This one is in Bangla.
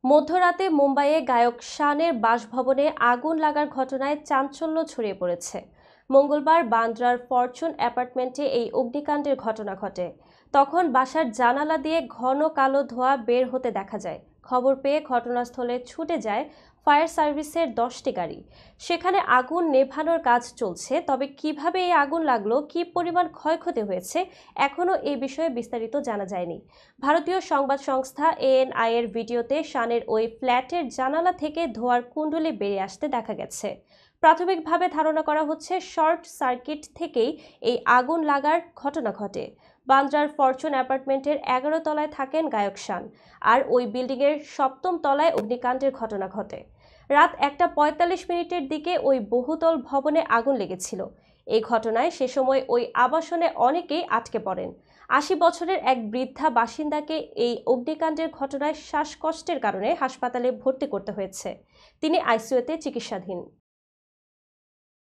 মধ্যরাতে মুম্বাইয়ে গায়ক শানের বাসভবনে আগুন লাগার ঘটনায় চাঞ্চল্য ছড়িয়ে পড়েছে। মঙ্গলবার বান্দ্রার ফরচুন অ্যাপার্টমেন্টে এই অগ্নিকাণ্ডের ঘটনা ঘটে। তখন বাসার জানালা দিয়ে ঘন কালো ধোঁয়া বের হতে দেখা যায়। খবর পেয়ে ঘটনাস্থলে ছুটে যায় ফায়ার সার্ভিসের 10টি গাড়ি। সেখানে আগুন নেভানোর কাজ চলছে। তবে কিভাবে এই আগুন লাগলো, কী পরিমাণ ক্ষয়ক্ষতি হয়েছে, এখনও এ বিষয়ে বিস্তারিত জানা যায়নি। ভারতীয় সংবাদ সংস্থা এএনআই এর ভিডিওতে শানের ওই ফ্ল্যাটের জানালা থেকে ধোঁয়ার কুণ্ডলী বেরিয়ে আসতে দেখা গেছে। প্রাথমিকভাবে ধারণা করা হচ্ছে শর্ট সার্কিট থেকেই এই আগুন লাগার ঘটনা ঘটে। বান্দ্রার ফরচুন অ্যাপার্টমেন্টের 11 তলায় থাকেন গায়ক শান, আর ওই বিল্ডিংয়ের 7ম তলায় অগ্নিকাণ্ডের ঘটনা ঘটে। রাত 1:45 দিকে ওই বহুতল ভবনে আগুন লেগেছিল। এই ঘটনায় সে সময় ওই আবাসনে অনেকেই আটকে পড়েন। 80 বছরের এক বৃদ্ধা বাসিন্দাকে এই অগ্নিকাণ্ডের ঘটনায় শ্বাসকষ্টের কারণে হাসপাতালে ভর্তি করতে হয়েছে। তিনি আইসিইউতে চিকিৎসাধীন।